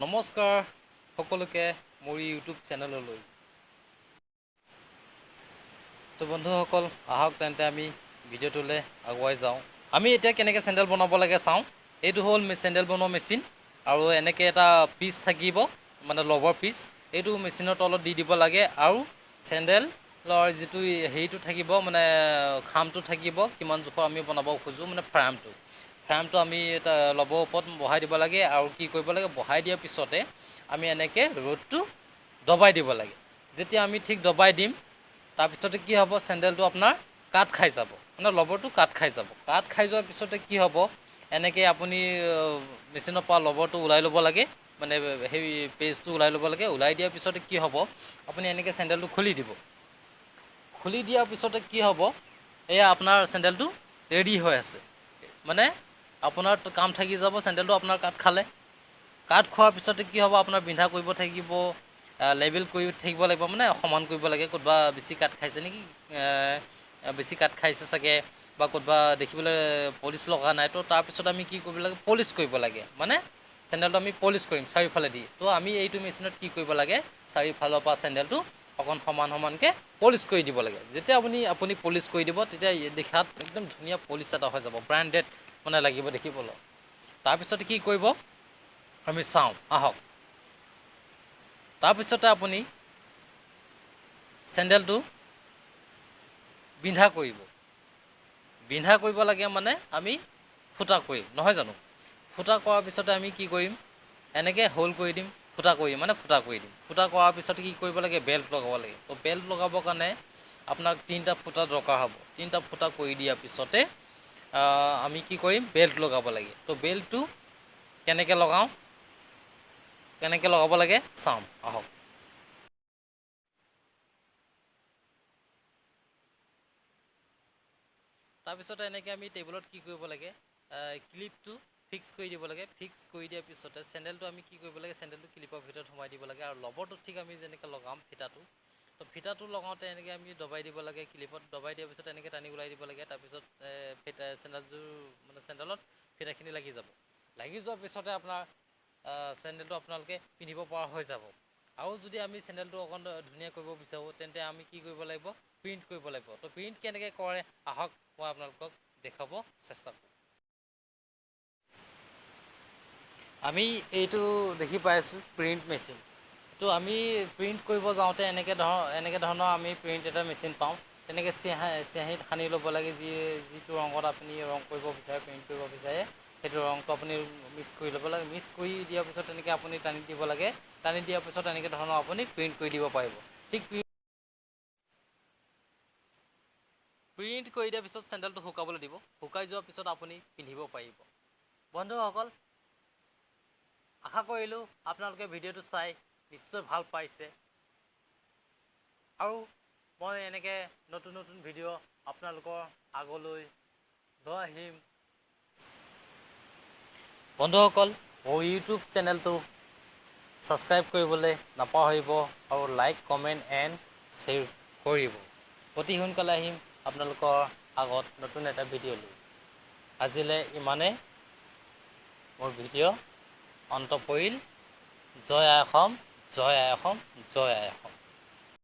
নমস্কাৰ সকলোকে মোৰ ইউটিউব চেনেললৈ। তো বন্ধুসকল আহক তেন্তে আমি ভিডিঅ'টোলৈ আগুৱাই যাওঁ। আমি এতিয়া কেনেকৈ চেণ্ডেল বনাব লাগে চাওঁ। এইটো হ'ল চেণ্ডেল বনোৱা মেচিন আৰু এনেকৈ এটা পিচ থাকিব মানে লবৰ পিচ, এইটো মেচিনৰ তলত দি দিব লাগে আৰু চেণ্ডেলৰ যিটো হেৰিটো থাকিব মানে খামটো থাকিব কিমান জোখৰ আমি বনাব খোজোঁ মানে ফ্ৰেমটো আমি এটা লবৰ ওপৰত বহাই দিব লাগে আৰু কি কৰিব লাগে বহাই দিয়াৰ পিছতে আমি এনেকৈ ৰ'দটো দবাই দিব লাগে। যেতিয়া আমি ঠিক দবাই দিম তাৰপিছতে কি হ'ব চেণ্ডেলটো আপোনাৰ কাট খাই যাব মানে লবৰটো কাট খাই যাব। কাট খাই যোৱাৰ পিছতে কি হ'ব এনেকৈ আপুনি মেচিনৰ পৰা লবৰটো ওলাই ল'ব লাগে মানে সেই পেজটো ওলাই ল'ব লাগে। ওলাই দিয়াৰ পিছতে কি হ'ব আপুনি এনেকৈ চেণ্ডেলটো খুলি দিব। খুলি দিয়াৰ পিছতে কি হ'ব এয়া আপোনাৰ চেণ্ডেলটো ৰেডি হৈ আছে মানে আপোনাৰ কাম থাকি যাব। চেণ্ডেলটো আপোনাৰ কাট খালে, কাট খোৱাৰ পিছতে কি হ'ব আপোনাৰ বিন্ধা কৰিব থাকিব, লেবেল কৰি থাকিব লাগিব মানে সমান কৰিব লাগে। ক'ৰবাত বেছি কাট খাইছে নেকি, বেছি কাট খাইছে চাগে বা ক'ৰবাত দেখিবলৈ পলিচ লগা নাই তো তাৰপিছত আমি কি কৰিব লাগে পলিচ কৰিব লাগে মানে চেণ্ডেলটো আমি পলিচ কৰিম চাৰিওফালে দি। তো আমি এইটো মেচিনত কি কৰিব লাগে চাৰিওফালৰ পৰা চেণ্ডেলটো অকণ সমানকৈ পলিচ কৰি দিব লাগে। যেতিয়া আপুনি পলিচ কৰি দিব তেতিয়া দেখাত একদম ধুনীয়া পলিচ এটা হৈ যাব, ব্ৰেণ্ডেড মানে লাগিব দেখিবলৈ। তাৰপিছতে কি কৰিব আমি চাওঁ আহক। তাৰপিছতে আপুনি চেণ্ডেলটো বিন্ধা কৰিব লাগে মানে আমি ফুটা কৰিম নহয় জানো। ফুটা কৰাৰ পিছতে আমি কি কৰিম এনেকৈ হোল কৰি দিম, ফুটা কৰি দিম। ফুটা কৰাৰ পিছতে কি কৰিব লাগে বেল্ট লগাব লাগে। তো বেল্ট লগাবৰ কাৰণে আপোনাক 3টা ফুটা দৰকাৰ হ'ব। 3টা ফুটা কৰি দিয়াৰ পিছতে আমি কি কৰিম বেল্ট লগাব লাগে। তো বেল্টটো কেনেকৈ লগাব লাগে চাম আহক। তাৰপিছতে এনেকৈ আমি টেবুলত কি কৰিব লাগে ক্লিপটো ফিক্স কৰি দিব লাগে। ফিক্স কৰি দিয়াৰ পিছতে চেণ্ডেলটো আমি কি কৰিব লাগে চেণ্ডেলটো ক্লিপৰ ভিতৰত সোমাই দিব লাগে আৰু লবৰটো ঠিক আমি যেনেকৈ লগাম ফিটাটো, তো ফিটাটো লগাওঁতে এনেকৈ আমি দবাই দিব লাগে ক্লিপত। দবাই দিয়াৰ পিছত এনেকৈ টানি ওলাই দিব লাগে। তাৰপিছত চেণ্ডেলত ফিটাখিনি লাগি যাব। লাগি যোৱাৰ পিছতে আপোনাৰ চেণ্ডেলটো আপোনালোকে পিন্ধিব পৰা হৈ যাব। আৰু যদি আমি চেণ্ডেলটো অকণ ধুনীয়া কৰিব বিচাৰোঁ তেন্তে আমি কি কৰিব লাগিব প্ৰিণ্ট কৰিব লাগিব। তো প্ৰিণ্ট কেনেকৈ কৰে আহক মই আপোনালোকক দেখাব চেষ্টা কৰোঁ। আমি এইটো দেখি পাইছোঁ প্ৰিণ্ট মেচিন। তো আমি প্ৰিণ্ট কৰিব যাওঁতে এনেকৈ ধৰণৰ আমি প্ৰিণ্ট এটা মেচিন পাওঁ। তেনেকৈ চিয়াহীত সানি ল'ব লাগে যিটো ৰঙত আপুনি ৰং কৰিব বিচাৰে প্ৰিণ্ট কৰিব বিচাৰে সেইটো ৰংটো আপুনি মিক্স কৰি ল'ব লাগে। মিক্স কৰি দিয়াৰ পিছত তেনেকৈ আপুনি টানি দিব লাগে। টানি দিয়াৰ পিছত এনেকৈ ধৰণৰ আপুনি প্ৰিণ্ট কৰি দিব পাৰিব। ঠিক প্ৰিণ্ট কৰি দিয়াৰ পিছত চেণ্ডেলটো শুকাবলৈ দিব। শুকাই যোৱাৰ পিছত আপুনি পিন্ধিব পাৰিব। বন্ধুসকল আশা কৰিলোঁ আপোনালোকে ভিডিঅ'টো চাই নিশ্চয় ভাল পাইছে আৰু মই এনেকৈ নতুন ভিডিঅ' আপোনালোকৰ আগলৈ লৈ আহিম। বন্ধুসকল মোৰ ইউটিউব চেনেলটো ছাবস্ক্ৰাইব কৰিবলৈ নাপাহৰিব আৰু লাইক কমেণ্ট এণ্ড শ্বেয়াৰ কৰিব। অতি সোনকালে আহিম আপোনালোকৰ আগত নতুন এটা ভিডিঅ' লৈ। আজিলৈ ইমানে। মোৰ ভিডিঅ' অন্ত পৰিল। জয় আই অসম, জয় আই অসম, জয় আই অসম।